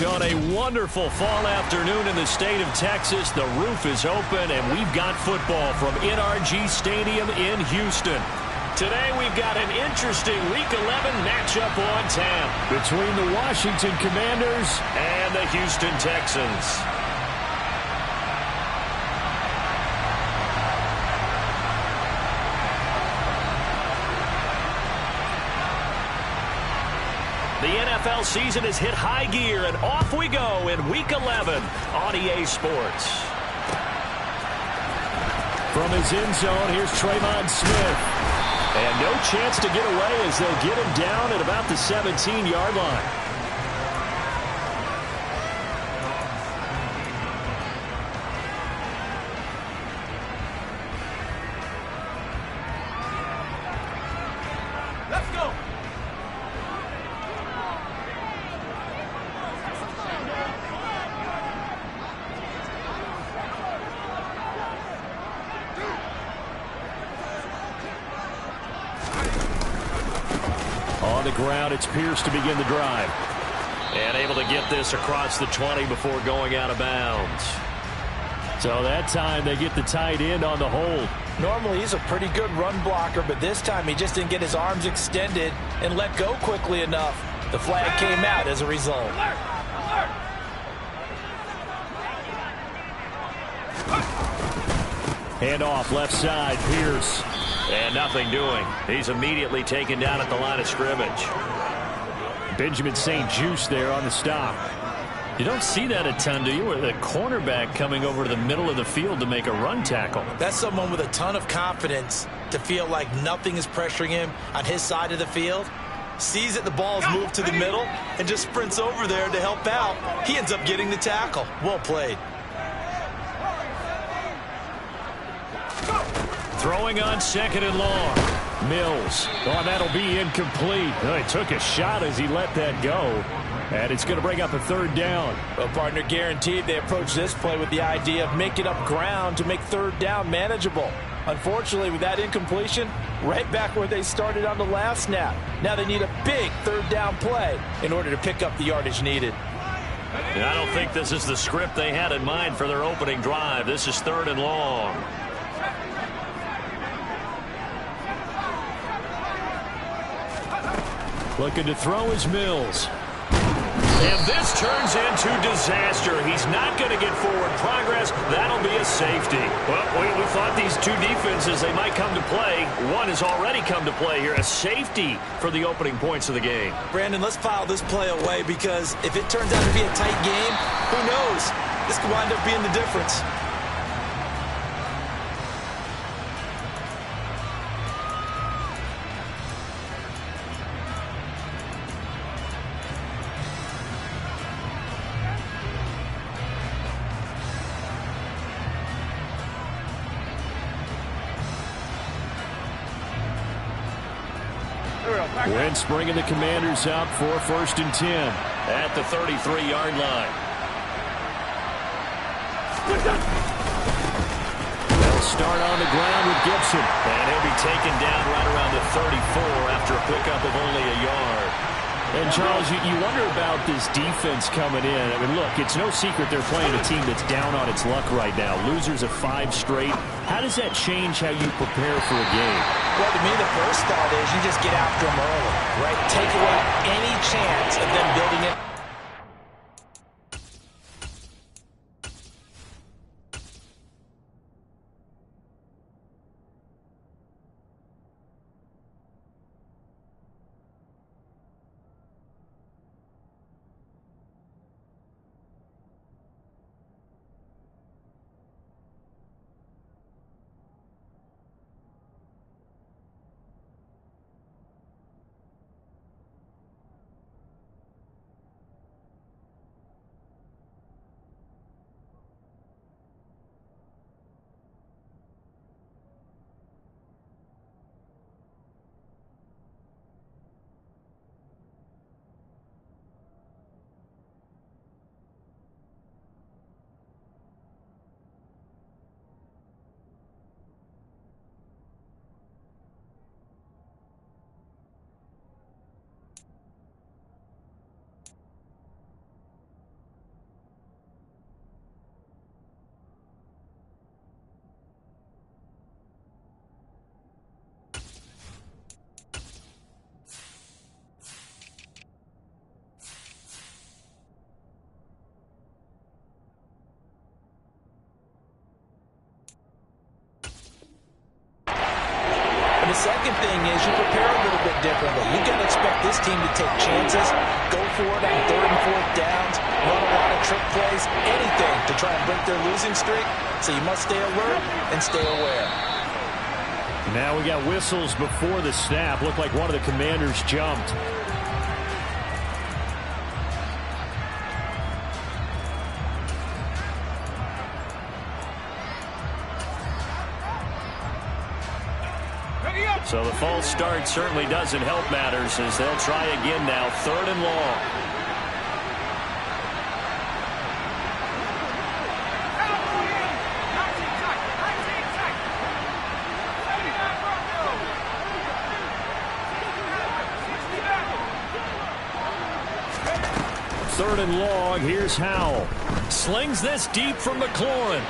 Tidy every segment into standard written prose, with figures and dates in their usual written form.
On a wonderful fall afternoon in the state of Texas, the roof is open, and we've got football from NRG Stadium in Houston. Today we've got an interesting Week 11 matchup on tap between the Washington Commanders and the Houston Texans. The NFL season has hit high gear, and off we go in Week 11 on EA Sports. From his end zone, here's Trayvon Smith. And no chance to get away as they'll get him down at about the 17-yard line. On the ground, it's Pierce to begin the drive. And able to get this across the 20 before going out of bounds. So that time they get the tight end on the hold. Normally he's a pretty good run blocker, but this time he just didn't get his arms extended and let go quickly enough. The flag came out as a result. Hand off left side, Pierce. And nothing doing. He's immediately taken down at the line of scrimmage. Benjamin St. Juste there on the stop. You don't see that a ton, do you? With a cornerback coming over to the middle of the field to make a run tackle. That's someone with a ton of confidence to feel like nothing is pressuring him on his side of the field. Sees that the ball's moved to the middle and just sprints over there to help out. He ends up getting the tackle. Well played. Throwing on second and long. Mills. Oh, that'll be incomplete. Oh, he took a shot as he let that go. And it's going to bring up a third down. Well, partner, guaranteed they approach this play with the idea of making up ground to make third down manageable. Unfortunately, with that incompletion, right back where they started on the last snap. Now they need a big third down play in order to pick up the yardage needed. And I don't think this is the script they had in mind for their opening drive. This is third and long. Looking to throw is Mills. And this turns into disaster. He's not going to get forward progress. That'll be a safety. Well, we thought these two defenses, they might come to play. One has already come to play here. A safety for the opening points of the game. Brandon, let's file this play away because if it turns out to be a tight game, who knows? This could wind up being the difference. Wentz bringing the Commanders up for 1st and 10 at the 33-yard line. They'll start on the ground with Gibson. And he'll be taken down right around the 34 after a pickup of only a yard. And, Charles, you wonder about this defense coming in. I mean, look, it's no secret they're playing a team that's down on its luck right now. Losers of 5 straight. How does that change how you prepare for a game? Well, to me, the first thought is you just get after them early, right? Take away any chance of them building it. second thing is you prepare a little bit differently. You got to expect this team to take chances, go for it on 3rd and 4th downs, run a lot of trick plays, anything to try and break their losing streak. So you must stay alert and stay aware. Now we got whistles before the snap. Looked like one of the Commanders jumped. So the false start certainly doesn't help matters as they'll try again now. 3rd and long. Third and long. Here's Howell. Slings this deep from McLaurin.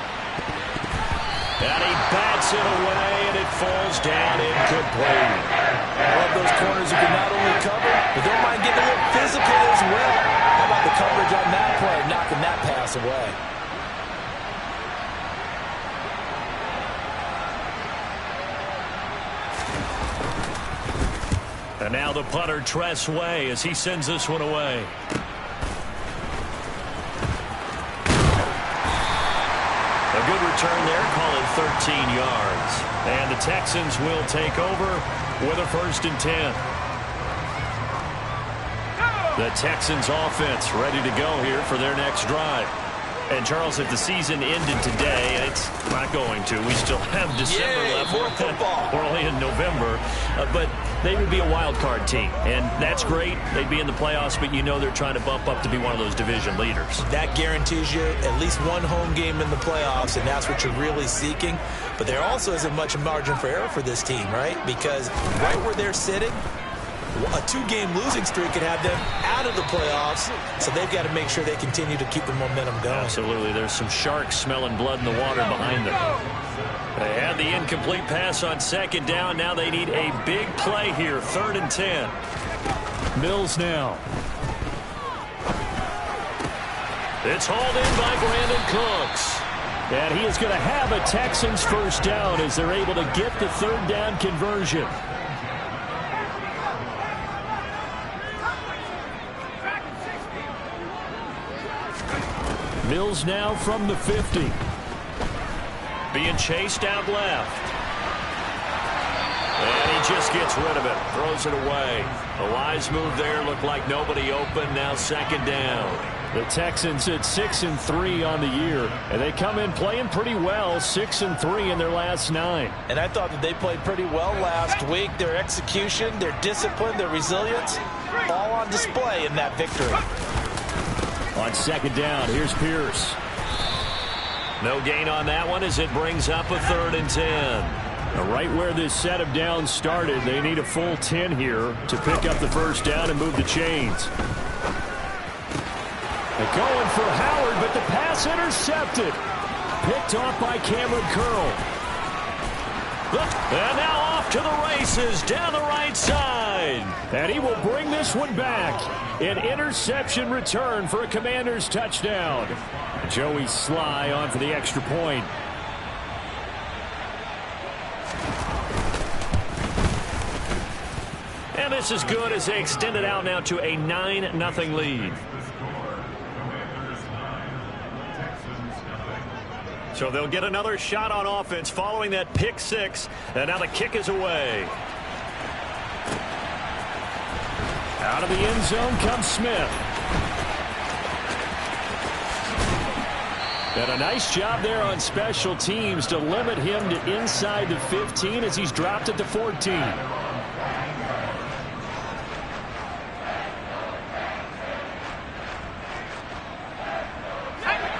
And he bats it away, and it falls down incomplete. I love those corners who can not only cover, but don't mind getting a little physical as well. How about the coverage on that play, knocking that pass away? And now the punter, Tress Way, as he sends this one away. A good return there, call it 13 yards. And the Texans will take over with a 1st and 10. The Texans offense ready to go here for their next drive. And, Charles, if the season ended today, it's not going to. We still have December left. More football. We're only in November. But they would be a wild card team. And that's great. They'd be in the playoffs, but you know they're trying to bump up to be one of those division leaders. That guarantees you at least one home game in the playoffs, and that's what you're really seeking. But there also isn't much margin for error for this team, right? Because right where they're sitting, a 2-game losing streak could have them out of the playoffs, so they've got to make sure they continue to keep the momentum going. Absolutely. There's some sharks smelling blood in the water behind them. They had the incomplete pass on 2nd down. Now they need a big play here. 3rd and 10. Mills now. It's hauled in by Brandon Cooks. And he is going to have a Texans 1st down as they're able to get the 3rd down conversion. Mills now from the 50. Being chased out left. And he just gets rid of it. Throws it away. A wise move there. Looked like nobody open. Now 2nd down. The Texans at 6-3 on the year. And they come in playing pretty well. 6-3 in their last 9. And I thought that they played pretty well last week. Their execution, their discipline, their resilience, all on display in that victory. On 2nd down, here's Pierce. No gain on that one as it brings up a 3rd and 10. Right where this set of downs started, they need a full 10 here to pick up the 1st down and move the chains. They're going for Howard, but the pass intercepted. Picked off by Cameron Curl. And now off to the races down the right side. And he will bring this one back. An interception return for a Commanders touchdown. Joey Sly on for the extra point. And this is good as they extend it out now to a 9-0 lead. So they'll get another shot on offense following that pick 6. And now the kick is away. Out of the end zone comes Smith. And a nice job there on special teams to limit him to inside the 15 as he's dropped at the 14.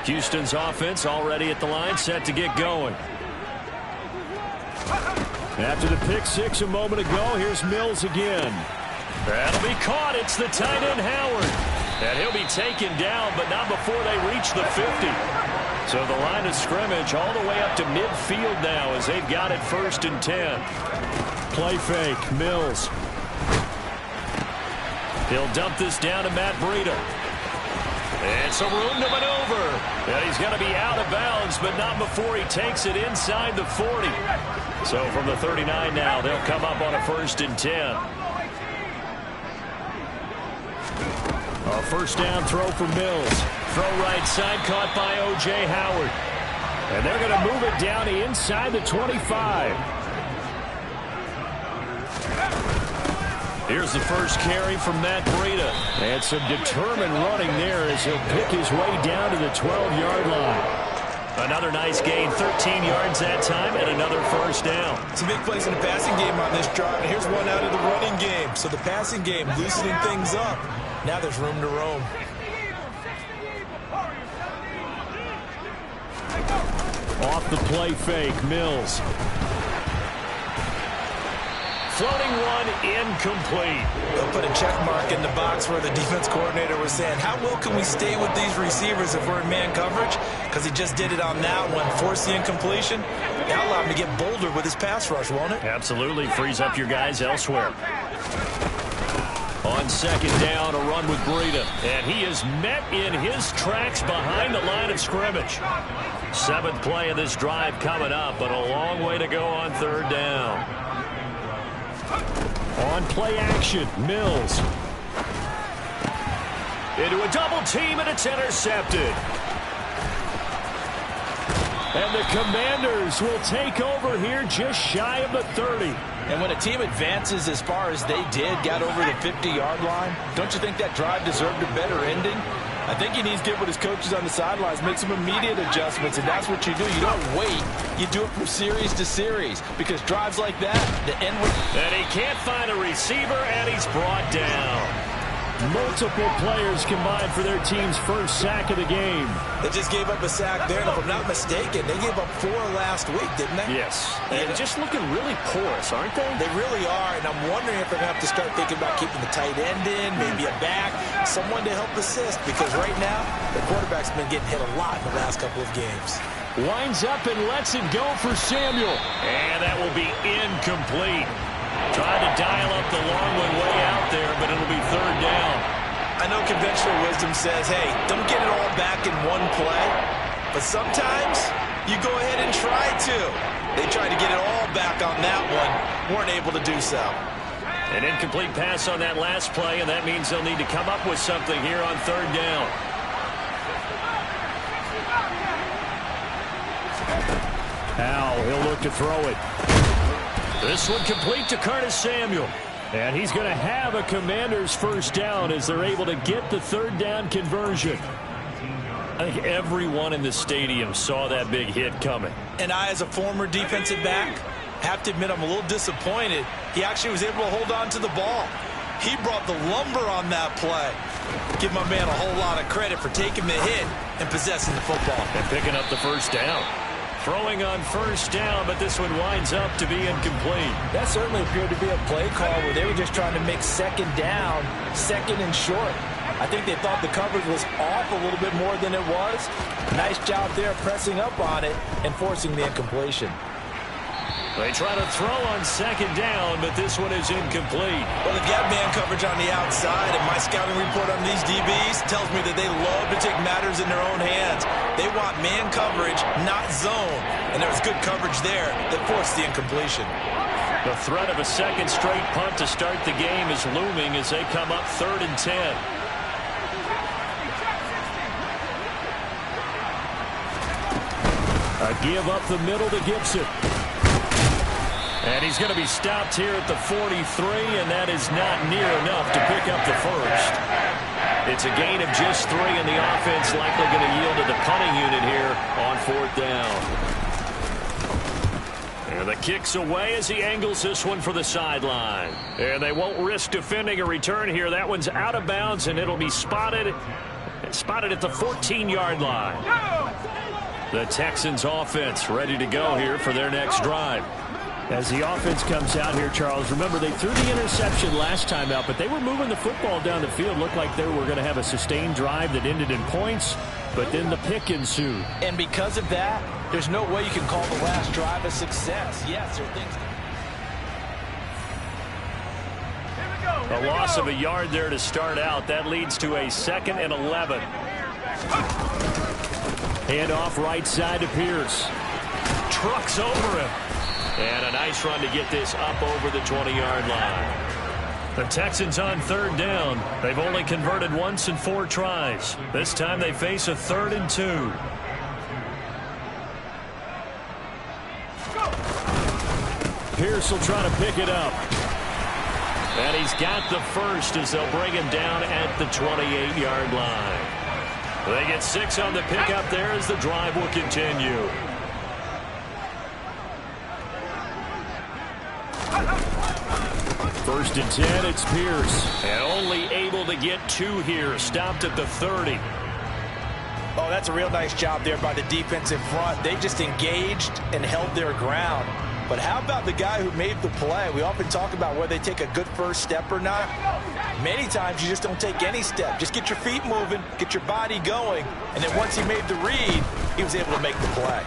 Houston's offense already at the line, set to get going. After the pick 6 a moment ago, here's Mills again. That'll be caught. It's the tight end, Howard. And he'll be taken down, but not before they reach the 50. So the line of scrimmage all the way up to midfield now as they've got it 1st and 10. Play fake, Mills. He'll dump this down to Matt Breida. It's a room to maneuver. And he's going to be out of bounds, but not before he takes it inside the 40. So from the 39 now, they'll come up on a 1st and 10. A first down throw for Mills. Throw right side, caught by O.J. Howard. And they're going to move it down to inside the 25. Here's the first carry from Matt Breida. And some determined running there as he'll pick his way down to the 12-yard line. Another nice gain, 13 yards that time, and another first down. Some big plays in the passing game on this drive, and here's one out of the running game. So the passing game loosening things up. Now there's room to roam. Off the play fake, Mills. Floating one, incomplete. They'll put a check mark in the box where the defense coordinator was saying, how well can we stay with these receivers if we're in man coverage? Because he just did it on that one, forced the incompletion. That'll allow him to get bolder with his pass rush, won't it? Absolutely, frees up your guys elsewhere. On second down, a run with Breida. And he is met in his tracks behind the line of scrimmage. 7th play of this drive coming up, but a long way to go on 3rd down. On play action, Mills. Into a double team, and it's intercepted. And the Commanders will take over here just shy of the 30. And when a team advances as far as they did, got over the 50-yard line, don't you think that drive deserved a better ending? I think he needs to get with his coaches on the sidelines, make some immediate adjustments, and that's what you do. You don't wait. You do it from series to series, because drives like that, the end with... And he can't find a receiver, and he's brought down. Multiple players combined for their team's first sack of the game. They just gave up a sack there, and if I'm not mistaken, they gave up 4 last week, didn't they? Yes. And just looking really porous, aren't they? They really are, and I'm wondering if they're going to have to start thinking about keeping the tight end in, maybe a back, someone to help assist, because right now, the quarterback's been getting hit a lot in the last couple of games. Winds up and lets it go for Samuel. And that will be incomplete. Trying to dial up the long one way out there, but it'll be 3rd down. I know conventional wisdom says, hey, don't get it all back in one play. But sometimes you go ahead and try to. They tried to get it all back on that one. Weren't able to do so. An incomplete pass on that last play, and that means they'll need to come up with something here on 3rd down. Now he'll look to throw it. This one complete to Curtis Samuel. And he's going to have a Commander's first down as they're able to get the 3rd down conversion. I think everyone in the stadium saw that big hit coming. And I, as a former defensive back, have to admit I'm a little disappointed. He actually was able to hold on to the ball. He brought the lumber on that play. Give my man a whole lot of credit for taking the hit and possessing the football. And picking up the first down. Throwing on first down, but this one winds up to be incomplete. That certainly appeared to be a play call where they were just trying to make 2nd down, 2nd and short. I think they thought the coverage was off a little bit more than it was. Nice job there pressing up on it and forcing the incompletion. They try to throw on 2nd down, but this one is incomplete. Well, they've got man coverage on the outside, and my scouting report on these DBs tells me that they love to take matters in their own hands. They want man coverage, not zone. And there was good coverage there that forced the incompletion. The threat of a 2nd straight punt to start the game is looming as they come up 3rd and 10. A give up the middle to Gibson. And he's going to be stopped here at the 43, and that is not near enough to pick up the first. It's a gain of just 3, and the offense likely going to yield to the punting unit here on 4th down. And the kick's away as he angles this one for the sideline. And they won't risk defending a return here. That one's out of bounds, and it'll be spotted at the 14-yard line. The Texans offense ready to go here for their next drive. As the offense comes out here, Charles, remember they threw the interception last time out, but they were moving the football down the field. Looked like they were going to have a sustained drive that ended in points, but then the pick ensued. And because of that, there's no way you can call the last drive a success. Yes, there are things... A loss of a yard there to start out. That leads to a 2nd and 11. Hand off right side to Pierce. Trucks over him. And a nice run to get this up over the 20-yard line. The Texans on third down. They've only converted once in 4 tries. This time they face a 3rd and 2. Pierce will try to pick it up. And he's got the first as they'll bring him down at the 28-yard line. They get 6 on the pickup there as the drive will continue. First and 10, it's Pierce. And only able to get 2 here. Stopped at the 30. Oh, that's a real nice job there by the defensive front. They just engaged and held their ground. But how about the guy who made the play? We often talk about whether they take a good first step or not. Many times you just don't take any step. Just get your feet moving, get your body going, and then once he made the read, he was able to make the play.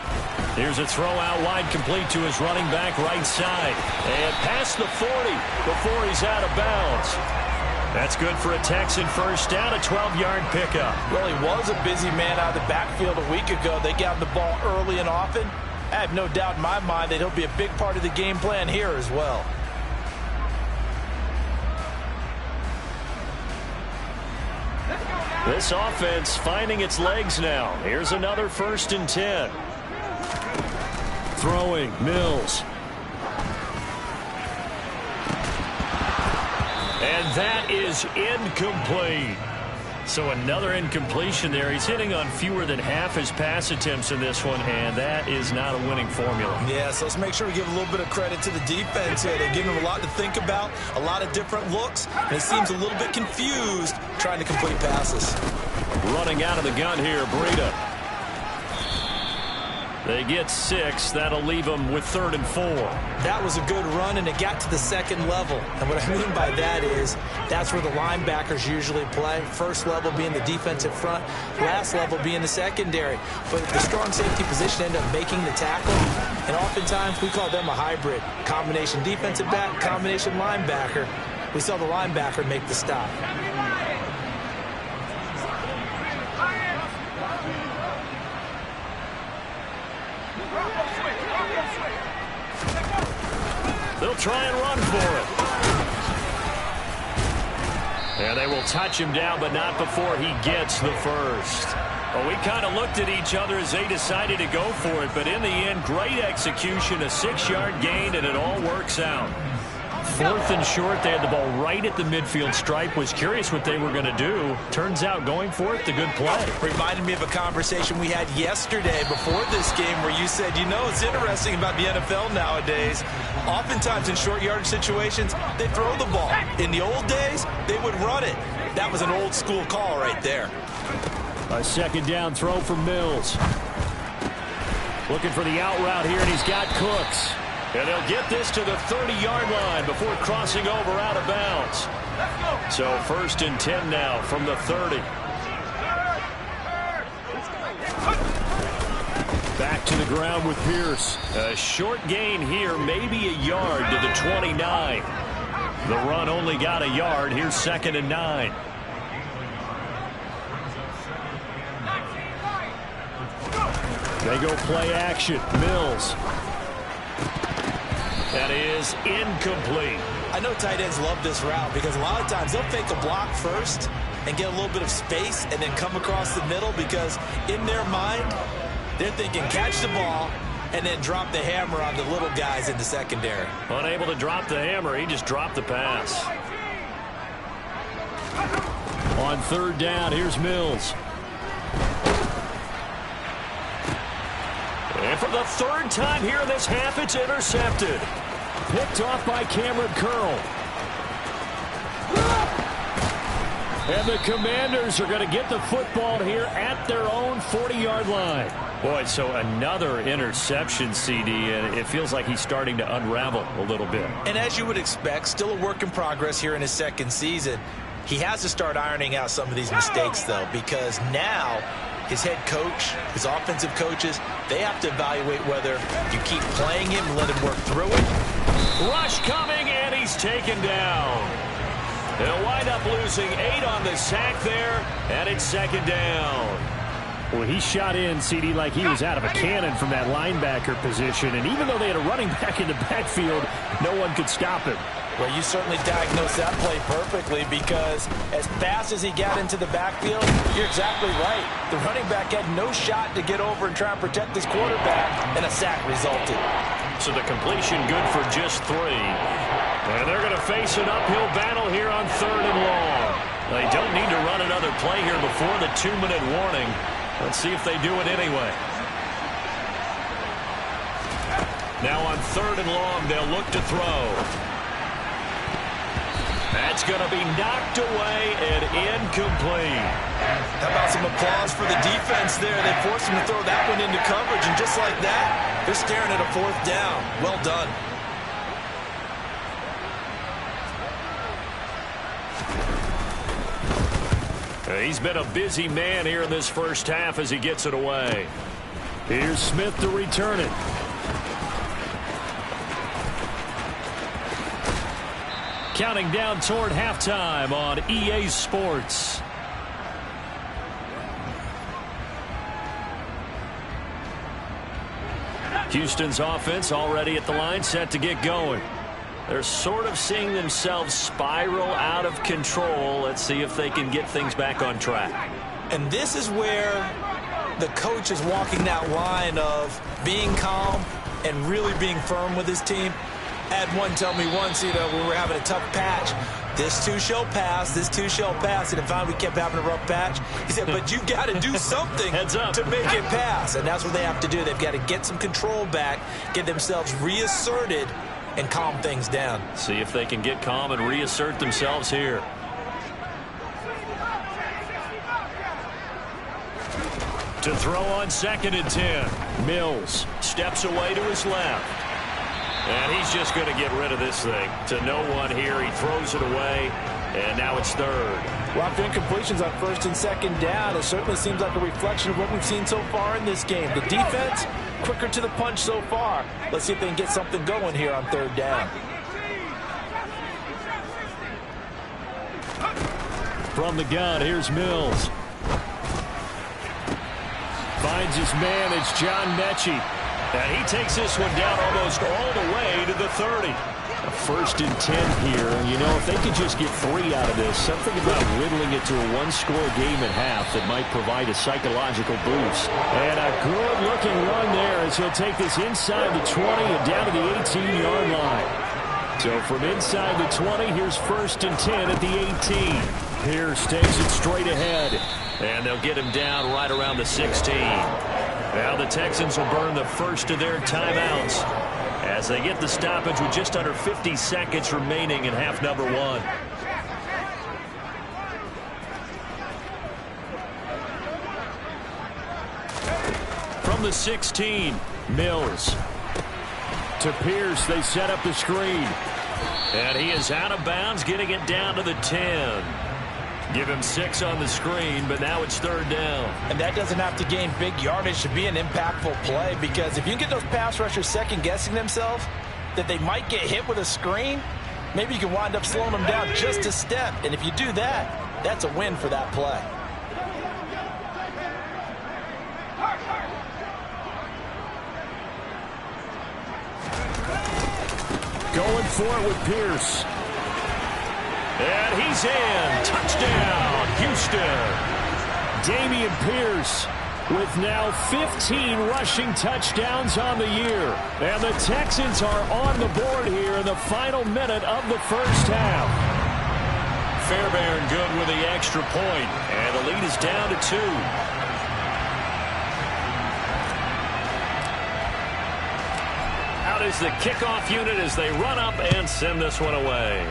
Here's a throw out wide, complete to his running back right side. And past the 40 before he's out of bounds. That's good for a Texan first down, a 12-yard pickup. Well, he was a busy man out of the backfield a week ago. They got him the ball early and often. I have no doubt in my mind that he'll be a big part of the game plan here as well. This offense finding its legs now. Here's another 1st and 10. Throwing, Mills. And that is incomplete. So another incompletion there. He's hitting on fewer than half his pass attempts in this one, and that is not a winning formula. Yeah, so let's make sure we give a little bit of credit to the defense here. They're giving him a lot to think about, a lot of different looks, and he seems a little bit confused trying to complete passes. Running out of the gun here, Breida. They get 6. That'll leave them with 3rd and 4. That was a good run, and it got to the second level. And what I mean by that is that's where the linebackers usually play. First level being the defensive front, last level being the secondary. But the strong safety position ended up making the tackle, and oftentimes we call them a hybrid. Combination defensive back, combination linebacker. We saw the linebacker make the stop. They'll try and run for it. And they will touch him down, but not before he gets the first. Well, we kind of looked at each other as they decided to go for it, but in the end, great execution, a 6-yard gain, and it all works out. 4th and short, they had the ball right at the midfield stripe. Was curious what they were going to do. Turns out going for it, the good play. Reminded me of a conversation we had yesterday before this game where you said, you know, it's interesting about the NFL nowadays. Oftentimes in short yardage situations, they throw the ball. In the old days, they would run it. That was an old school call right there. A 2nd down throw from Mills. Looking for the out route here, and he's got Cooks. And they'll get this to the 30-yard line before crossing over out of bounds. So 1st and 10 now from the 30. Back to the ground with Pierce. A short gain here, maybe a yard to the 29. The run only got a yard. Here's 2nd and 9. They go play action. Mills. That is incomplete. I know tight ends love this route because a lot of times they'll fake a block first and get a little bit of space and then come across the middle because in their mind, they're thinking catch the ball and then drop the hammer on the little guys in the secondary. Unable to drop the hammer, he just dropped the pass. On 3rd down, here's Mills. And for the 3rd time here in this half, it's intercepted. Picked off by Cameron Curl. And the Commanders are going to get the football here at their own 40-yard line. Boy, so another interception, CD, and it feels like he's starting to unravel a little bit. And as you would expect, still a work in progress here in his 2nd season. He has to start ironing out some of these mistakes, though, because now his head coach, his offensive coaches, they have to evaluate whether you keep playing him and let him work through it. Rush coming, and he's taken down. They'll wind up losing 8 on the sack there, and it's 2nd down. Well, he shot in, CD, like he was out of a cannon from that linebacker position. And even though they had a running back in the backfield, no one could stop him. Well, you certainly diagnosed that play perfectly, because as fast as he got into the backfield, you're exactly right. The running back had no shot to get over and try and protect his quarterback, and a sack resulted. So the completion good for just 3. And they're going to face an uphill battle here on 3rd and long. They don't need to run another play here before the 2-minute warning. Let's see if they do it anyway. Now on 3rd and long, they'll look to throw. That's going to be knocked away and incomplete. How about some applause for the defense there? They forced him to throw that one into coverage, and just like that, they're staring at a 4th down. Well done. He's been a busy man here in this first half as he gets it away. Here's Smith to return it. Counting down toward halftime on EA Sports. Houston's offense already at the line, set to get going. They're sort of seeing themselves spiral out of control. Let's see if they can get things back on track. And this is where the coach is walking that line of being calm and really being firm with his team. Had one tell me once, when we were having a tough patch, this too shall pass, this too shall pass. And if we kept having a rough patch, he said, but you got to do something to make it pass. And that's what they have to do. They've got to get some control back, get themselves reasserted, and calm things down. See if they can get calm and reassert themselves here. To throw on 2nd and 10. Mills steps away to his left. And he's just going to get rid of this thing. To no one here. He throws it away. And now it's 3rd. Well, after incompletions on 1st and 2nd down, it certainly seems like a reflection of what we've seen so far in this game. The defense, quicker to the punch so far. Let's see if they can get something going here on 3rd down. From the gun, here's Mills. Finds his man, it's John Mechie. And he takes this one down almost all the way to the 30. A 1st and 10 here. If they could just get 3 out of this, something about whittling it to a 1-score game at half that might provide a psychological boost. And a good-looking run there as he'll take this inside the 20 and down to the 18-yard line. So from inside the 20, here's 1st and 10 at the 18. Pierce takes it straight ahead. And they'll get him down right around the 16. Now the Texans will burn the first of their timeouts as they get the stoppage with just under 50 seconds remaining in half number 1. From the 16, Mills. To Pierce, they set up the screen. And he is out of bounds, getting it down to the 10. Give him 6 on the screen, but now it's 3rd down. And that doesn't have to gain big yardage to be an impactful play, because if you can get those pass rushers second-guessing themselves that they might get hit with a screen, maybe you can wind up slowing them down just a step. And if you do that, that's a win for that play. Going for it with Pierce. And he's in. Touchdown, Houston. Dameon Pierce with now 15 rushing touchdowns on the year. And the Texans are on the board here in the final minute of the first half. Fairbairn good with the extra point. And the lead is down to 2. Out is the kickoff unit as they run up and send this one away.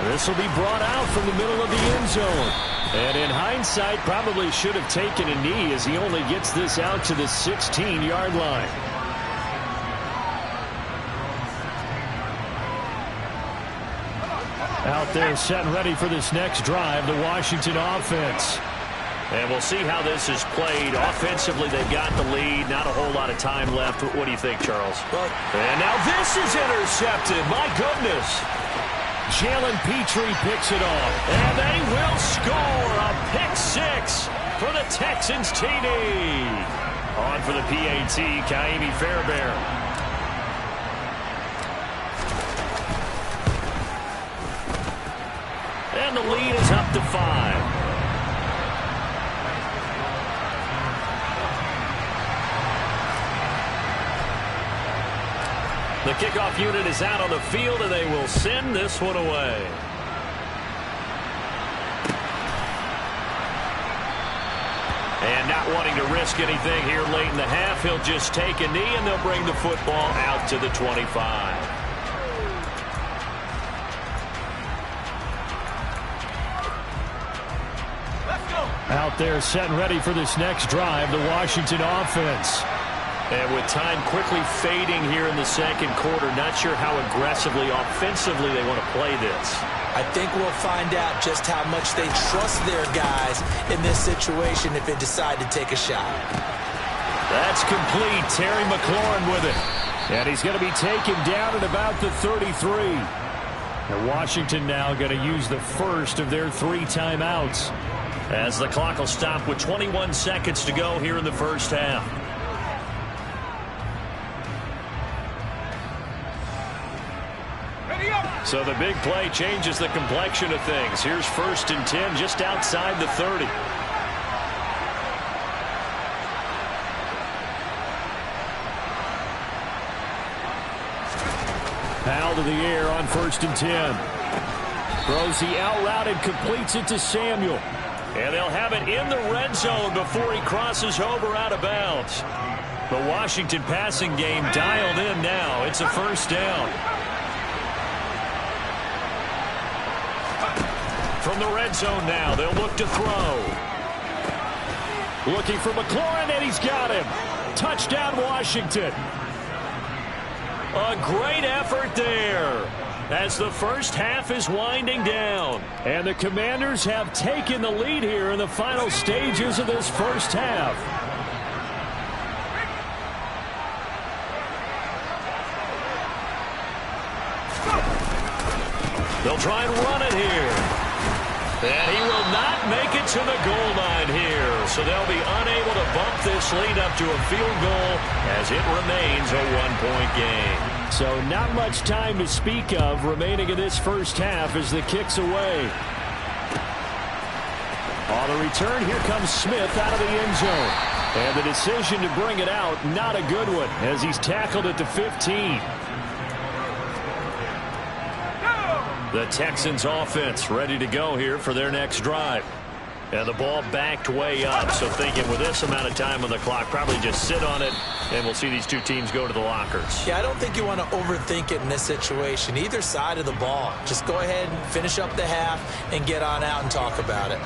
This will be brought out from the middle of the end zone. And in hindsight, probably should have taken a knee as he only gets this out to the 16-yard line. Out there set and ready for this next drive, the Washington offense. And we'll see how this is played. Offensively, they've got the lead. Not a whole lot of time left. What do you think, Charles? And now this is intercepted. My goodness. Jalen Petrie picks it off. And they will score a pick six for the Texans TD. On for the PAT, Kaimi Fairbairn. And the lead is up to 5. The kickoff unit is out on the field, and they will send this one away. And not wanting to risk anything here late in the half, he'll just take a knee, and they'll bring the football out to the 25. Out there set and ready for this next drive, the Washington offense. And with time quickly fading here in the second quarter, not sure how aggressively, offensively they want to play this. I think we'll find out just how much they trust their guys in this situation if they decide to take a shot. That's complete. Terry McLaurin with it. And he's going to be taken down at about the 33. And Washington now going to use the first of their 3 timeouts, as the clock will stop with 21 seconds to go here in the first half. So the big play changes the complexion of things. Here's 1st and 10 just outside the 30. Powell to the air on 1st and 10. Throws the out route and completes it to Samuel. And they'll have it in the red zone before he crosses over out of bounds. The Washington passing game dialed in now. It's a 1st down. From the red zone now, they'll look to throw. Looking for McLaurin, and he's got him. Touchdown, Washington. A great effort there as the first half is winding down. And the Commanders have taken the lead here in the final stages of this first half. They'll try and run it here. And he will not make it to the goal line here. So they'll be unable to bump this lead up to a field goal as it remains a 1-point game. So not much time to speak of remaining in this first half as the kick's away. On the return, here comes Smith out of the end zone. And the decision to bring it out, not a good one, as he's tackled at the 15. The Texans offense ready to go here for their next drive. And the ball backed way up, so thinking with this amount of time on the clock, probably just sit on it, and we'll see these two teams go to the lockers. Yeah, I don't think you want to overthink it in this situation. Either side of the ball. Just go ahead and finish up the half and get on out and talk about it.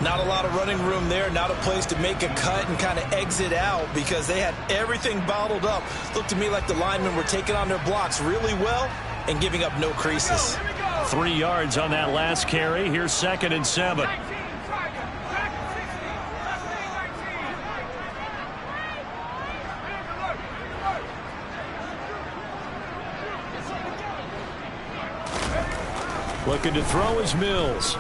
Not a lot of running room there, not a place to make a cut and kind of exit out because they had everything bottled up. Looked to me like the linemen were taking on their blocks really well and giving up no creases. 3 yards on that last carry. Here's 2nd and 7. Looking to throw is Mills.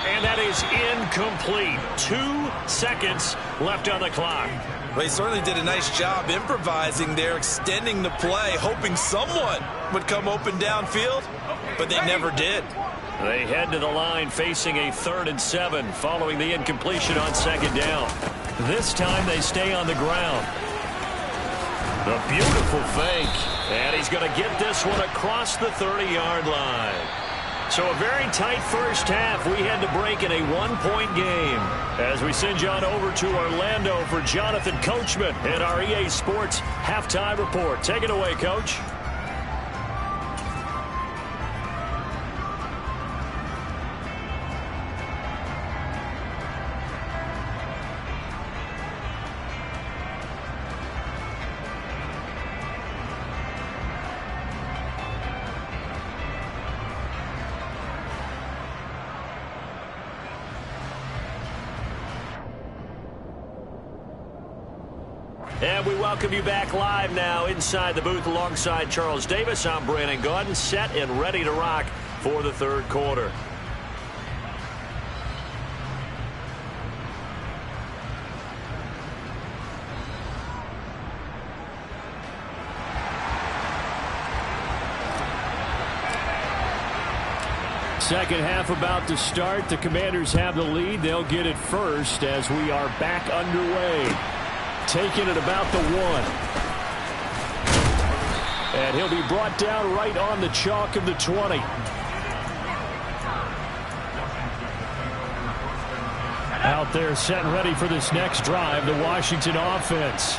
And that is incomplete. 2 seconds left on the clock. Well, he certainly did a nice job improvising there, extending the play, hoping someone would come open downfield, but they never did. They head to the line facing a 3rd and 7 following the incompletion on 2nd down. This time they stay on the ground. The beautiful fake. And he's going to get this one across the 30-yard line. So a very tight first half. We had to break in a 1-point game. As we send you on over to Orlando for Jonathan Coachman in our EA Sports Halftime Report. Take it away, Coach. And we welcome you back live now inside the booth alongside Charles Davis. I'm Brandon Gaudin, set and ready to rock for the third quarter. Second half about to start. The Commanders have the lead. They'll get it first as we are back underway. Taking it about the 1. And he'll be brought down right on the chalk of the 20. Out there set and ready for this next drive, the Washington offense.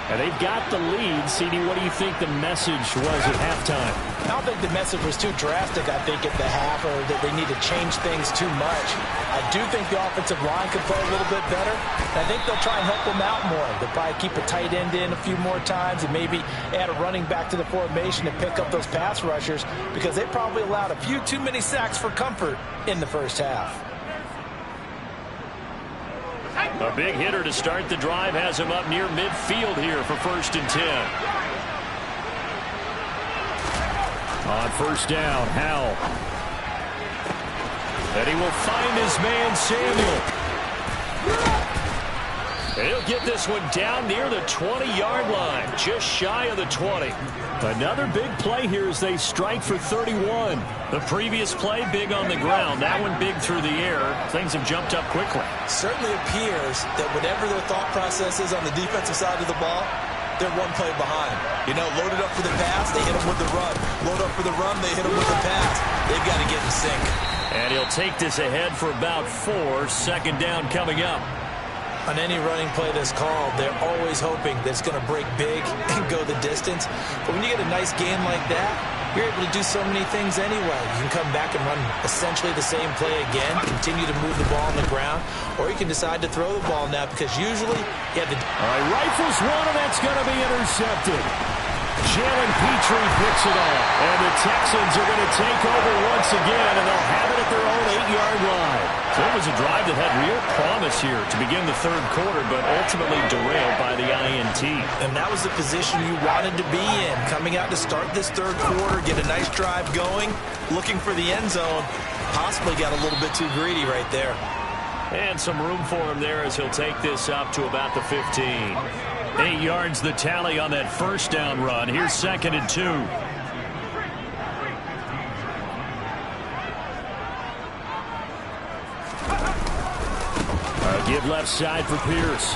And they've got the lead. CD, what do you think the message was at halftime? I don't think the message was too drastic, I think, at the half, or that they need to change things too much. I do think the offensive line could play a little bit better. And I think they'll try and help them out more. They'll probably keep a tight end in a few more times and maybe add a running back to the formation to pick up those pass rushers, because they probably allowed a few too many sacks for comfort in the first half. A big hitter to start the drive has him up near midfield here for 1st and 10. On 1st down, Howell. And he will find his man, Samuel. And he'll get this one down near the 20-yard line, just shy of the 20. Another big play here as they strike for 31. The previous play, big on the ground. That one big through the air. Things have jumped up quickly. Certainly appears that whatever their thought process is on the defensive side of the ball, they're one play behind. You know, loaded up for the pass, they hit them with the run. Load up for the run, they hit them with the pass. They've got to get in sync. And he'll take this ahead for about 4. 2nd down coming up. On any running play that's called, they're always hoping that it's going to break big and go the distance. But when you get a nice game like that, you're able to do so many things anyway. You can come back and run essentially the same play again, continue to move the ball on the ground, or you can decide to throw the ball now, because usually you have the... All right, rifles one, and that's going to be intercepted. Jalen Petrie picks it off, and the Texans are going to take over once again, and they'll have it at their own 8-yard line. So it was a drive that had real promise here to begin the third quarter, but ultimately derailed by the INT. And that was the position you wanted to be in, coming out to start this third quarter, get a nice drive going, looking for the end zone. Possibly got a little bit too greedy right there. And some room for him there as he'll take this up to about the 15. 8 yards the tally on that 1st down run. Here's 2nd and 2. Give left side for Pierce.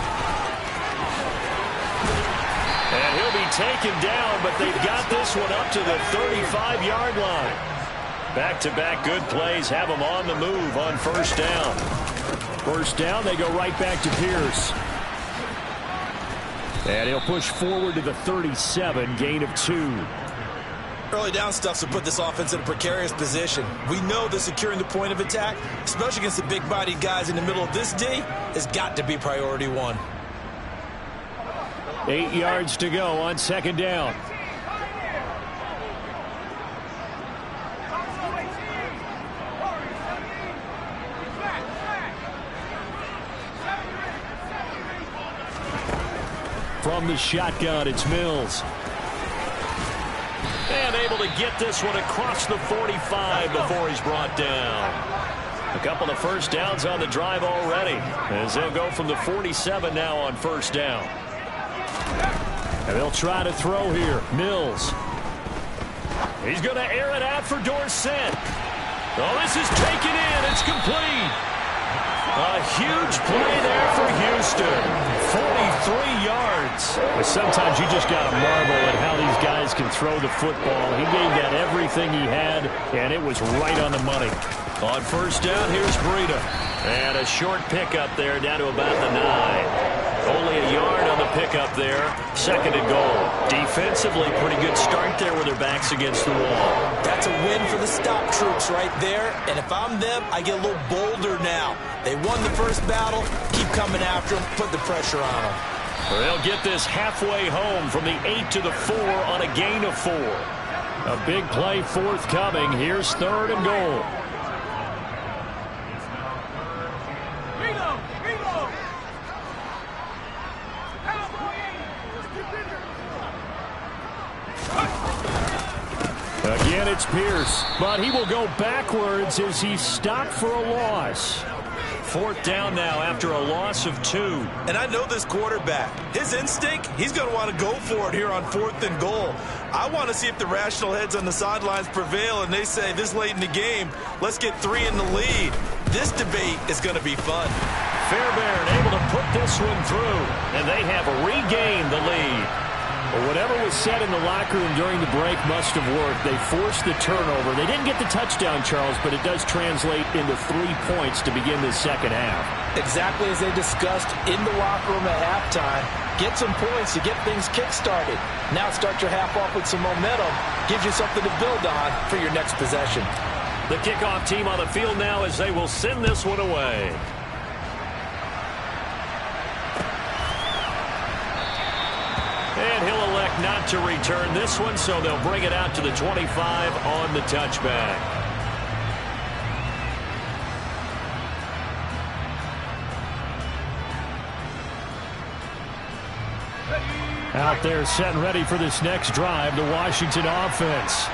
And he'll be taken down, but they've got this one up to the 35-yard line. Back-to-back good plays have them on the move on 1st down. 1st down, they go right back to Pierce. And he'll push forward to the 37, gain of 2. Early down stuff to put this offense in a precarious position. We know that securing the point of attack, especially against the big-bodied guys in the middle of this D, has got to be priority 1. 8 yards to go on 2nd down. From the shotgun, it's Mills. And able to get this one across the 45 before he's brought down. A couple of 1st downs on the drive already, as they'll go from the 47 now on 1st down. And they'll try to throw here. Mills. He's going to air it out for Dorsett. Oh, this is taken in. It's complete. A huge play there for Houston. 43 yards. But sometimes you just got to marvel at how these guys can throw the football. He gave that everything he had, and it was right on the money. On 1st down, here's Breida. And a short pickup there down to about the 9. Only a yard on the pickup there. 2nd and goal. Defensively, pretty good start there with their backs against the wall. That's a win for the stop troops right there. And if I'm them, I get a little bolder now. They won the first battle. Keep coming after them. Put the pressure on them. They'll get this halfway home from the 8 to the 4 on a gain of 4. A big play forthcoming. Here's 3rd and goal. It's Pierce, but he will go backwards as he stopped for a loss. Fourth down now after a loss of 2. And I know this quarterback. His instinct, he's going to want to go for it here on 4th and goal. I want to see if the rational heads on the sidelines prevail and they say this late in the game, let's get 3 in the lead. This debate is going to be fun. Fairbairn able to put this one through, and they have regained the lead. Well, whatever was said in the locker room during the break must have worked. They forced the turnover. They didn't get the touchdown, Charles, but it does translate into 3 points to begin this second half. Exactly as they discussed in the locker room at halftime. Get some points to get things kick-started. Now start your half off with some momentum. Gives you something to build on for your next possession. The kickoff team on the field now as they will send this one away. And he'll elect not to return this one, so they'll bring it out to the 25 on the touchback. Out there set and ready for this next drive, the Washington offense.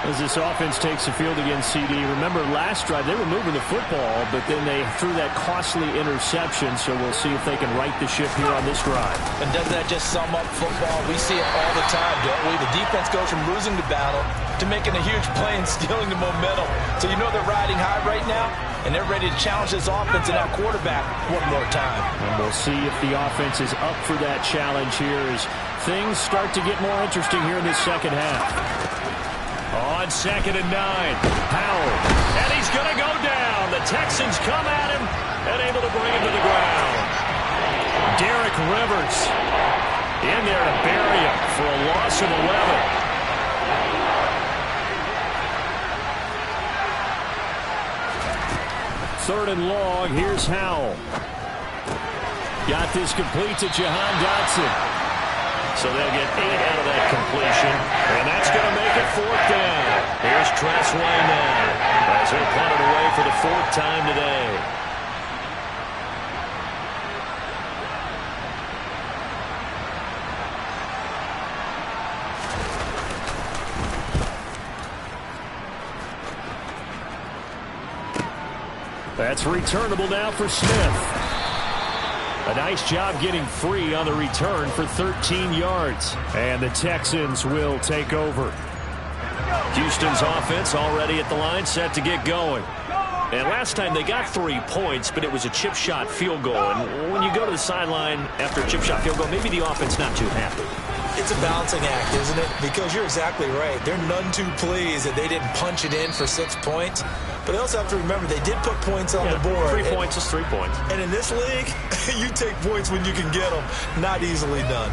As this offense takes the field against CD. Remember, last drive, they were moving the football, but then they threw that costly interception, so we'll see if they can right the ship here on this drive. And doesn't that just sum up football? We see it all the time, don't we? The defense goes from losing the battle to making a huge play and stealing the momentum. So you know they're riding high right now, and they're ready to challenge this offense and that quarterback one more time. And we'll see if the offense is up for that challenge here as things start to get more interesting here in this second half. On 2nd and 9, Powell, and he's going to go down. The Texans come at him and able to bring him to the ground. Derek Rivers in there to bury him for a loss of 11. Third and long, here's Howell. Got this complete to Jahan Dotson. So they'll get 8 out of that completion, and that's going to make it 4th down. Here's Tressway now as they're punted away for the 4th time today. That's returnable now for Smith. A nice job getting free on the return for 13 yards. And the Texans will take over. Houston's offense already at the line, set to get going. And last time they got 3 points, but it was a chip shot field goal. And when you go to the sideline after a chip shot field goal, maybe the offense not too happy. It's a balancing act, isn't it? Because you're exactly right. They're none too pleased that they didn't punch it in for 6 points. But they also have to remember they did put points on the board. 3 points is 3 points. And in this league, you take points when you can get them. Not easily done.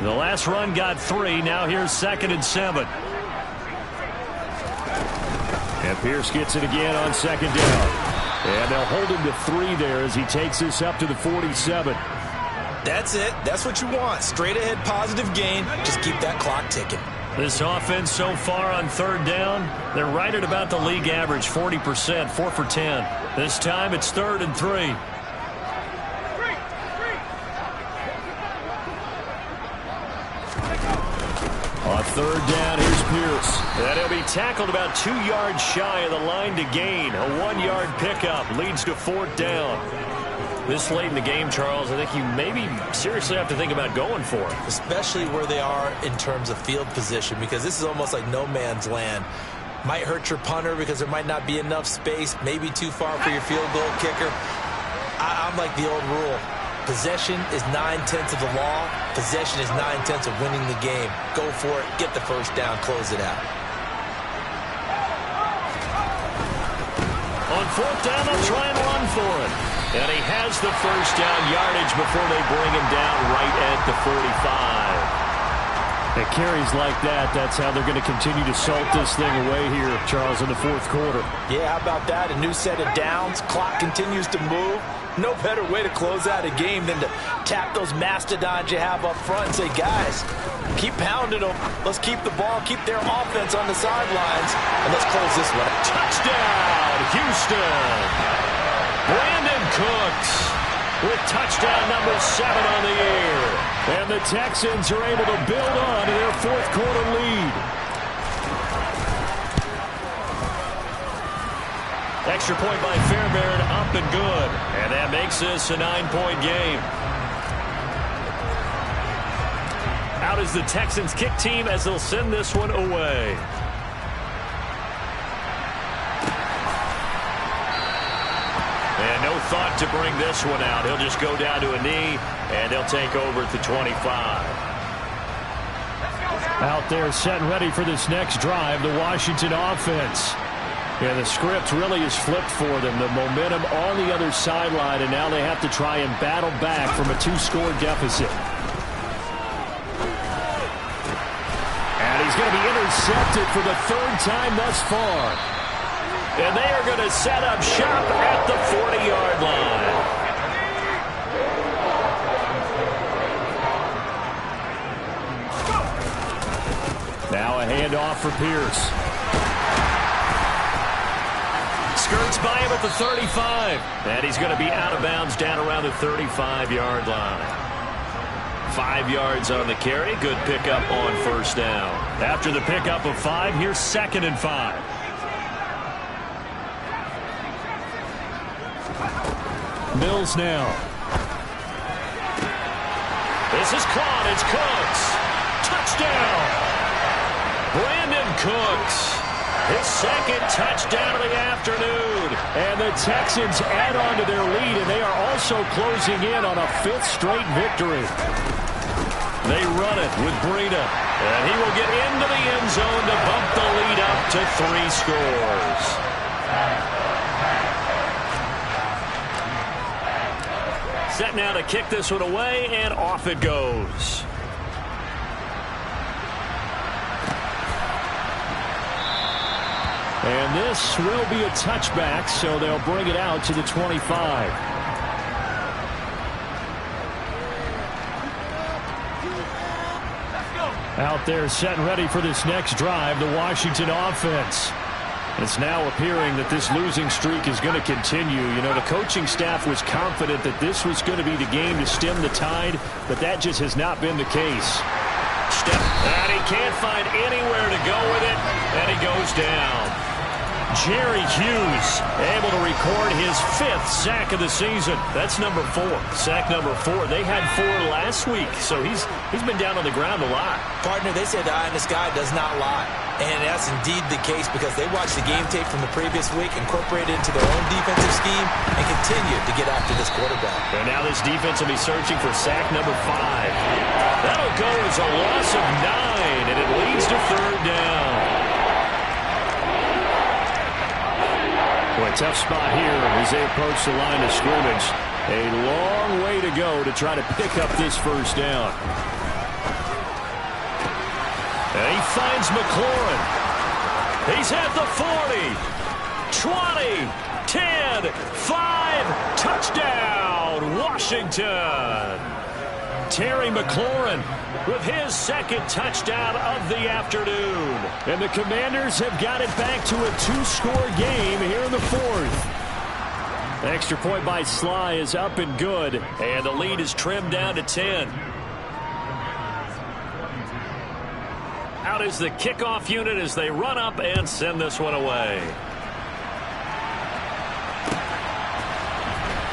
The last run got 3. Now here's 2nd and 7. And Pierce gets it again on 2nd down. And they'll hold him to 3 there as he takes this up to the 47. That's it. That's what you want. Straight ahead positive gain. Just keep that clock ticking. This offense so far on 3rd down, they're right at about the league average, 40%, 4 for 10. This time it's 3rd and 3. On 3rd down, here's Pierce. And he'll be tackled about 2 yards shy of the line to gain. A 1-yard pickup leads to 4th down. This late in the game, Charles, I think you maybe seriously have to think about going for it. Especially where they are in terms of field position, because this is almost like no man's land. Might hurt your punter because there might not be enough space, maybe too far for your field goal kicker. I'm like the old rule. Possession is 9/10 of the law. Possession is 9/10 of winning the game. Go for it. Get the first down. Close it out. On 4th down, they'll try and run for it. And he has the first down yardage before they bring him down right at the 45. At carries like that, that's how they're going to continue to salt this thing away here, Charles, in the fourth quarter. Yeah, how about that? A new set of downs. Clock continues to move. No better way to close out a game than to tap those mastodons you have up front and say, guys, keep pounding them. Let's keep the ball, keep their offense on the sidelines, and let's close this one. Touchdown, Houston. Brandon Cooks with touchdown number 7 on the year. And the Texans are able to build on to their fourth quarter lead. Extra point by Fairbairn, up and good. And that makes this a 9-point game. Out is the Texans kick team as they'll send this one away. And no thought to bring this one out. He'll just go down to a knee, and they'll take over at the 25. Out there set and ready for this next drive, the Washington offense. Yeah, the script really is flipped for them. The momentum on the other sideline, and now they have to try and battle back from a 2-score deficit. And he's going to be intercepted for the 3rd time thus far. And they are going to set up shop at the 40-yard line. Now a handoff for Pierce. Skirts by him at the 35. And he's going to be out of bounds down around the 35-yard line. 5 yards on the carry. Good pickup on first down. After the pickup of 5, here's 2nd and 5. Mills now. This is caught. It's Cooks. Touchdown. Brandon Cooks. His 2nd touchdown of the afternoon. And the Texans add on to their lead, and they are also closing in on a 5th straight victory. They run it with Breida. And he will get into the end zone to bump the lead up to 3 scores. Set now to kick this one away, and off it goes. And this will be a touchback, so they'll bring it out to the 25. Out there set and ready for this next drive, the Washington offense. It's now appearing that this losing streak is going to continue. You know, the coaching staff was confident that this was going to be the game to stem the tide, but that just has not been the case. Step, and he can't find anywhere to go with it, and he goes down. Jerry Hughes able to record his 5th sack of the season. That's number 4. Sack number 4. They had 4 last week, so he's been down on the ground a lot. Partner, they say the eye in the sky does not lie. And that's indeed the case because they watched the game tape from the previous week, incorporated it into their own defensive scheme, and continued to get after this quarterback. And now this defense will be searching for sack number 5. That'll go as a loss of 9, and it leads to 3rd down. Boy, tough spot here as they approach the line of scrimmage. A long way to go to try to pick up this 1st down. And he finds McLaurin. He's at the 40, 20, 10, 5, touchdown, Washington. Terry McLaurin with his 2nd touchdown of the afternoon. And the Commanders have got it back to a 2-score game here in the 4th. Extra point by Sly is up and good, and the lead is trimmed down to 10. Out is the kickoff unit as they run up and send this one away.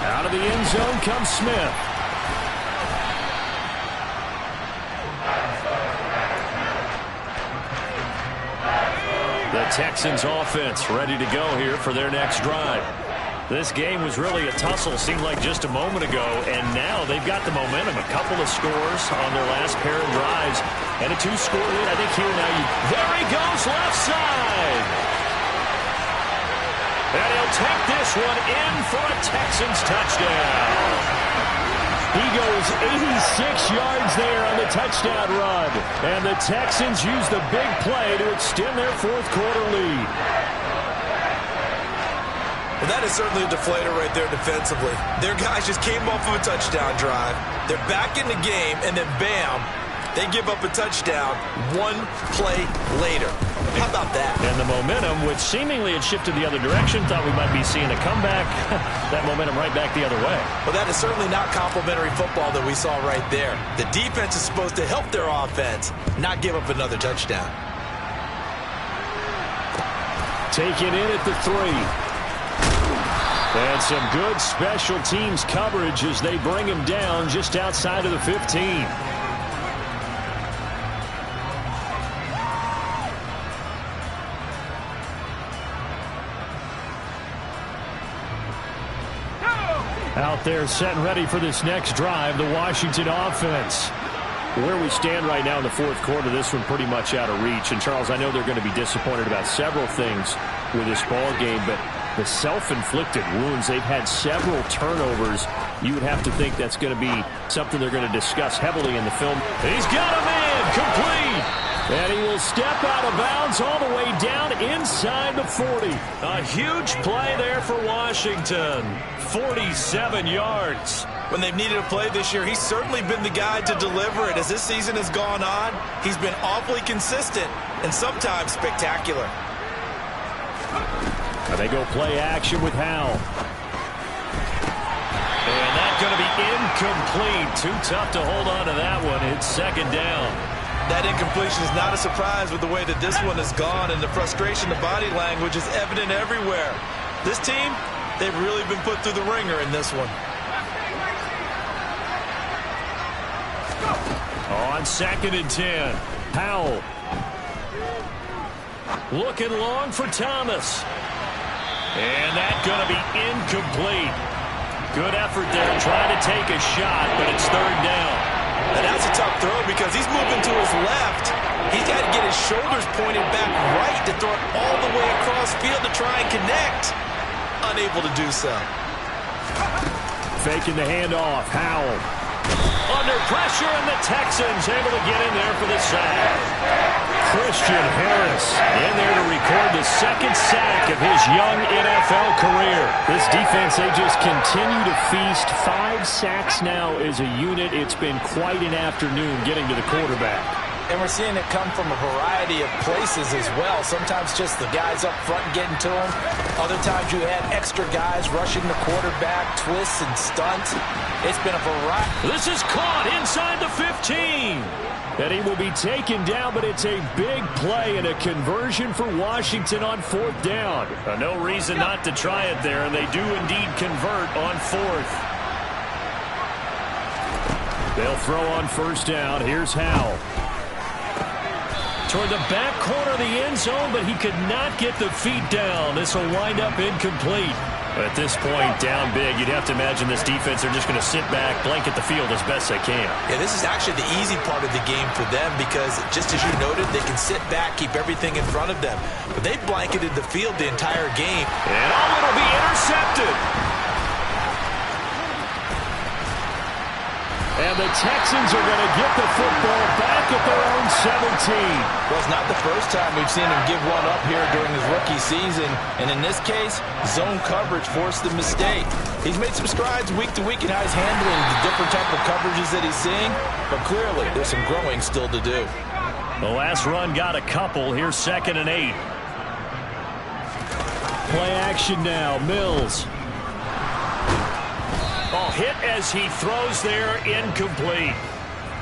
Out of the end zone comes Smith. The Texans offense ready to go here for their next drive. This game was really a tussle, seemed like just a moment ago, and now they've got the momentum. A couple of scores on their last pair of drives, and a 2-score lead. I think here now there he goes, left side. And he'll take this one in for a Texans touchdown. He goes 86 yards there on the touchdown run. And the Texans use the big play to extend their fourth quarter lead. Well, that is certainly a deflator right there defensively. Their guys just came off of a touchdown drive. They're back in the game, and then bam, they give up a touchdown one play later. How about that? And the momentum, which seemingly had shifted the other direction, thought we might be seeing a comeback. That momentum right back the other way. Well, that is certainly not complimentary football that we saw right there. The defense is supposed to help their offense, not give up another touchdown. Taken in at the 3. And some good special teams coverage as they bring him down just outside of the 15. Out there set and ready for this next drive, the Washington offense. Where we stand right now in the fourth quarter, this one pretty much out of reach. And, Charles, I know they're going to be disappointed about several things with this ball game, but the self-inflicted wounds, they've had several turnovers. You would have to think that's going to be something they're going to discuss heavily in the film. He's got a man complete. And he will step out of bounds all the way down inside the 40. A huge play there for Washington. 47 yards. When they've needed a play this year, he's certainly been the guy to deliver it. As this season has gone on, he's been awfully consistent and sometimes spectacular. And they go play action with Howell. And that's going to be incomplete. Too tough to hold on to that one. It's second down. That incompletion is not a surprise with the way that this one has gone, and the frustration, the body language is evident everywhere. This team, they've really been put through the ringer in this one. On 2nd and 10, Howell. Looking long for Thomas. And that's going to be incomplete. Good effort there trying to take a shot, but it's third down. And that's a tough throw because he's moving to his left. He's got to get his shoulders pointed back right to throw it all the way across field to try and connect. Unable to do so. Faking the handoff. Howell. Under pressure, and the Texans able to get in there for the sack. Christian Harris in there to record the second sack of his young NFL career. This defense, they just continue to feast. 5 sacks now as a unit. It's been quite an afternoon getting to the quarterback. And we're seeing it come from a variety of places as well. Sometimes just the guys up front getting to him. Other times you had extra guys rushing the quarterback, twists and stunts. It's been a variety. This is caught inside the 15. And he will be taken down, but it's a big play and a conversion for Washington on 4th down. No reason not to try it there, and they do indeed convert on 4th. They'll throw on 1st down. Here's Howell. Toward the back corner of the end zone, but he could not get the feet down. This will wind up incomplete. At this point, down big, you'd have to imagine this defense, they're just going to sit back, blanket the field as best they can. Yeah, this is actually the easy part of the game for them because, just as you noted, they can sit back, keep everything in front of them. But they blanketed the field the entire game. And it'll be intercepted. And the Texans are going to get the football back at their own 17. Well, it's not the first time we've seen him give one up here during his rookie season. And in this case, zone coverage forced the mistake. He's made some strides week to week in how he's handling the different type of coverages that he's seeing. But clearly, there's some growing still to do. The last run got a couple. Here's 2nd and 8. Play action now. Mills. Oh, hit as he throws there, incomplete.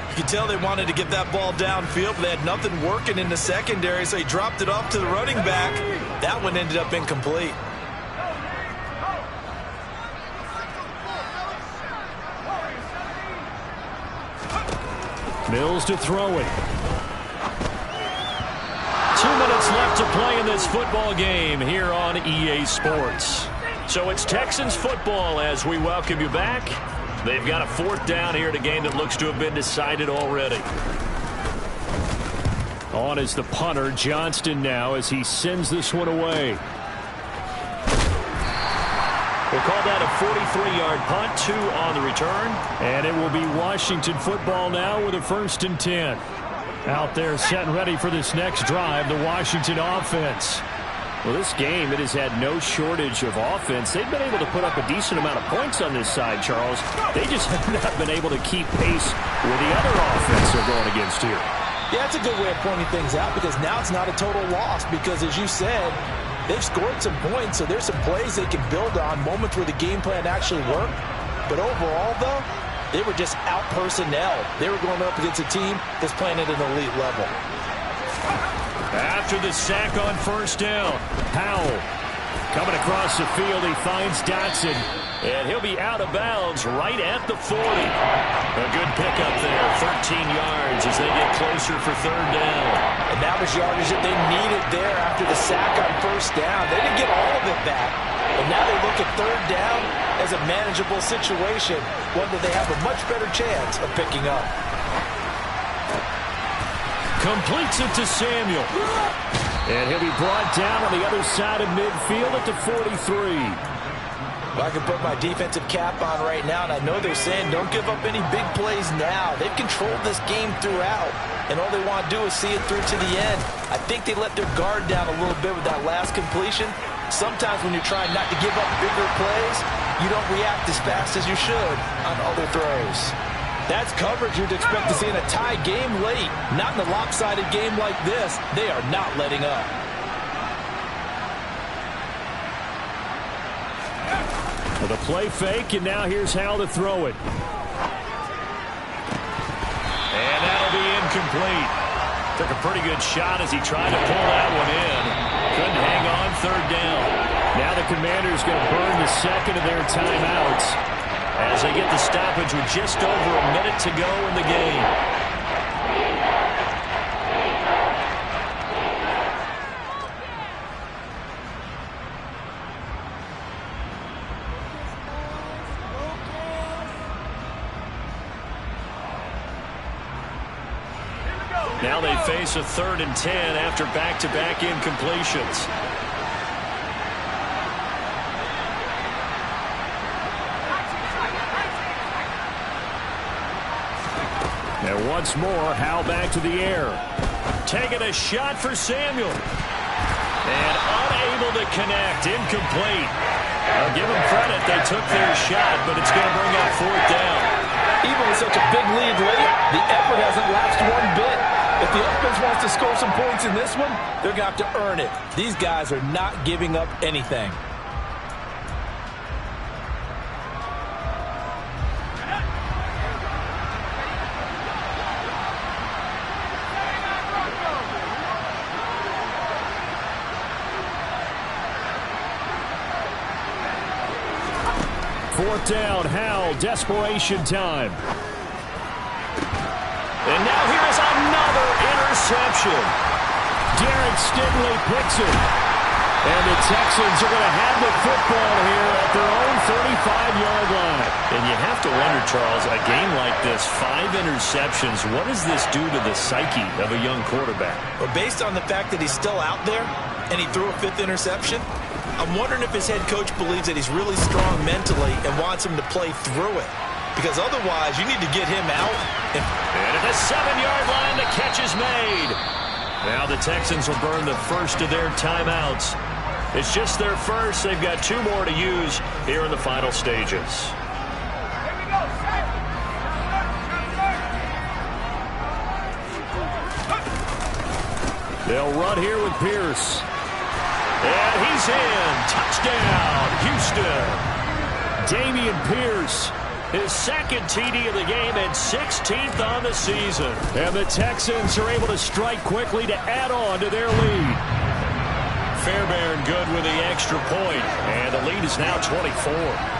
You can tell they wanted to get that ball downfield, but they had nothing working in the secondary, so he dropped it off to the running back. That one ended up incomplete. Mills to throw it. 2 minutes left to play in this football game here on EA Sports. So it's Texans football as we welcome you back. They've got a 4th down here in a game that looks to have been decided already. On is the punter, Johnston, now as he sends this one away. We'll call that a 43-yard punt, 2 on the return. And it will be Washington football now with a 1st and 10. Out there set and ready for this next drive, the Washington offense. Well, this game, it has had no shortage of offense. They've been able to put up a decent amount of points on this side, Charles. They just have not been able to keep pace with the other offense they're going against here. Yeah, that's a good way of pointing things out because now it's not a total loss because, as you said, they've scored some points, so there's some plays they can build on, moments where the game plan actually worked. But overall, though, they were just out-personnel. They were going up against a team that's playing at an elite level. After the sack on 1st down, Howell coming across the field. He finds Dotson, and he'll be out of bounds right at the 40. A good pickup there, 13 yards as they get closer for 3rd down. And that was yardage that they needed there after the sack on 1st down. They didn't get all of it back, but now they look at 3rd down as a manageable situation, one that they have a much better chance of picking up. Completes it to Samuel. And he'll be brought down on the other side of midfield at the 43. Well, I can put my defensive cap on right now, and I know they're saying don't give up any big plays now. They've controlled this game throughout, and all they want to do is see it through to the end. I think they let their guard down a little bit with that last completion. Sometimes when you're trying not to give up bigger plays, you don't react as fast as you should on other throws. That's coverage you'd expect to see in a tie game late. Not in a lopsided game like this. They are not letting up. The play fake, and now here's how to throw it. And that'll be incomplete. Took a pretty good shot as he tried to pull that one in. Couldn't hang on 3rd down. Now the Commanders going to burn the second of their timeouts as they get the stoppage with just over a minute to go in the game. Now they face a 3rd and 10 after back-to-back incompletions. And once more, Howell back to the air. Taking a shot for Samuel. And unable to connect. Incomplete. I'll give them credit. They took their shot, but it's going to bring up 4th down. Even with such a big lead late, the effort hasn't lapsed one bit. If the offense wants to score some points in this one, they're going to have to earn it. These guys are not giving up anything. Fourth down, Howell, desperation time. And now here's another interception. Derek Stingley picks it. And the Texans are going to have the football here at their own 35-yard line. And you have to wonder, Charles, a game like this, 5 interceptions, what does this do to the psyche of a young quarterback? Well, based on the fact that he's still out there and he threw a 5th interception, I'm wondering if his head coach believes that he's really strong mentally and wants him to play through it. Because otherwise, you need to get him out. And at the 7-yard line, the catch is made. Now the Texans will burn the first of their timeouts. It's just their first. They've got 2 more to use here in the final stages. They'll run here with Pierce. And he's in. Touchdown, Houston. Dameon Pierce, his 2nd TD of the game and 16th on the season. And the Texans are able to strike quickly to add on to their lead. Fairbairn good with the extra point. And the lead is now 24.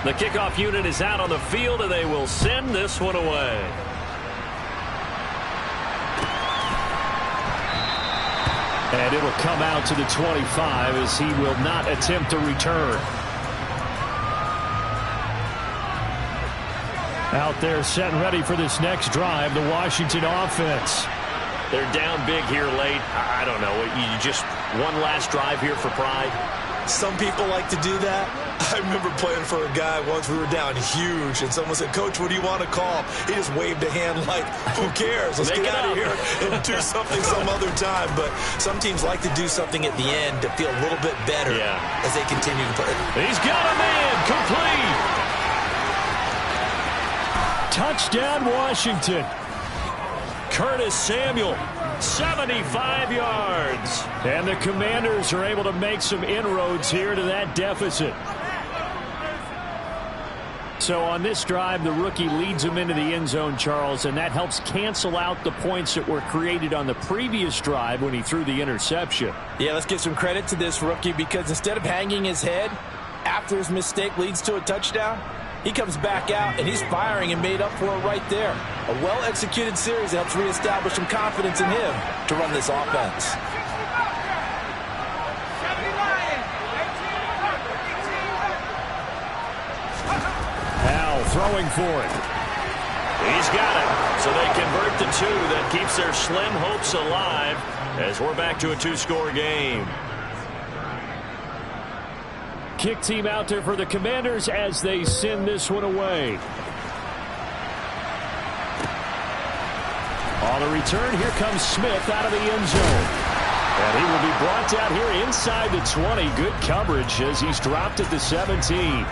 The kickoff unit is out on the field, and they will send this one away. And it'll come out to the 25 as he will not attempt to return. Out there set and ready for this next drive, the Washington offense. They're down big here late. I don't know. You just one last drive here for pride. Some people like to do that. I remember playing for a guy once. We were down huge, and someone said, "Coach, what do you want to call?" He just waved a hand like, who cares? Let's get out of here and do something some other time. But some teams like to do something at the end to feel a little bit better as they continue to play. He's got a man complete. Touchdown, Washington. Curtis Samuel, 75 yards. And the Commanders are able to make some inroads here to that deficit. So on this drive, the rookie leads him into the end zone, Charles, and that helps cancel out the points that were created on the previous drive when he threw the interception. Yeah, let's give some credit to this rookie, because instead of hanging his head after his mistake leads to a touchdown, he comes back out and he's firing and made up for it right there. A well-executed series that helps reestablish some confidence in him to run this offense. Powell throwing for it. He's got it. So they convert the two. That keeps their slim hopes alive as we're back to a two-score game. Kick team out there for the Commanders as they send this one away. On the return, here comes Smith out of the end zone. And he will be brought down here inside the 20. Good coverage as he's dropped at the 17.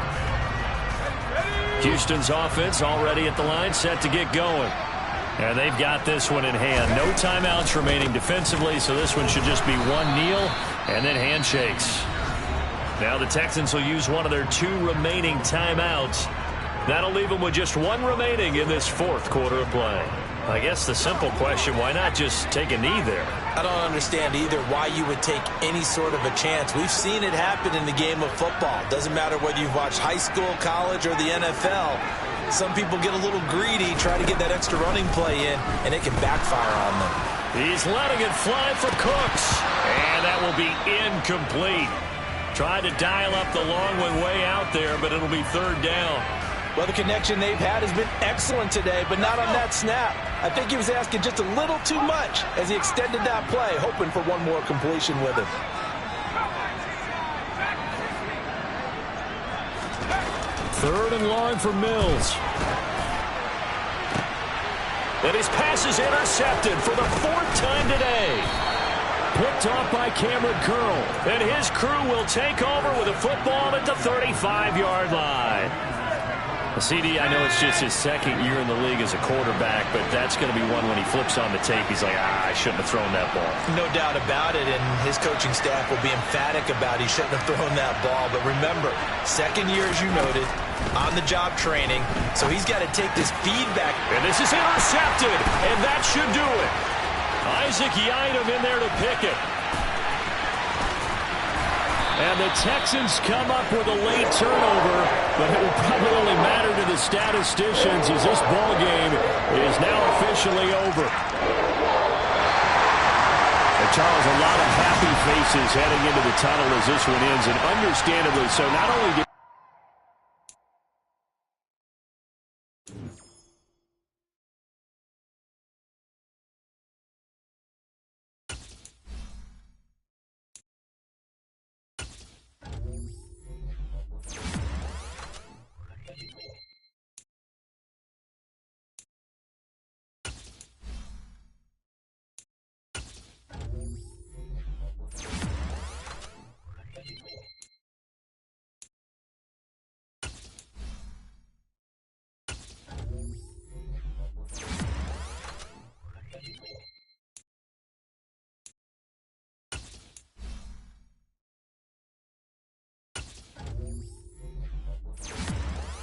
Houston's offense already at the line, set to get going. And they've got this one in hand. No timeouts remaining defensively, so this one should just be one kneel and then handshakes. Now the Texans will use one of their two remaining timeouts. That'll leave them with just one remaining in this fourth quarter of play. I guess the simple question, why not just take a knee there? I don't understand either why you would take any sort of a chance. We've seen it happen in the game of football. Doesn't matter whether you've watched high school, college, or the NFL. Some people get a little greedy, try to get that extra running play in, and it can backfire on them. He's letting it fly for Cooks. And that will be incomplete. Tried to dial up the long one way out there, but it'll be third down. Well, the connection they've had has been excellent today, but not on that snap. I think he was asking just a little too much as he extended that play, hoping for one more completion with him. Third and long for Mills. And his pass is intercepted for the fourth time today. Picked off by Cameron Curl. And his crew will take over with a football at the 35-yard line. CD, I know it's just his second year in the league as a quarterback, but that's going to be one when he flips on the tape. He's like, I shouldn't have thrown that ball. No doubt about it, and his coaching staff will be emphatic about he shouldn't have thrown that ball. But remember, second year, as you noted, on-the-job training, so he's got to take this feedback. And this is intercepted, and that should do it. Isaac Yiadom in there to pick it. And the Texans come up with a late turnover, but it will probably only matter to the statisticians as this ball game is now officially over. And Charles, a lot of happy faces heading into the tunnel as this one ends, and understandably so. Not only did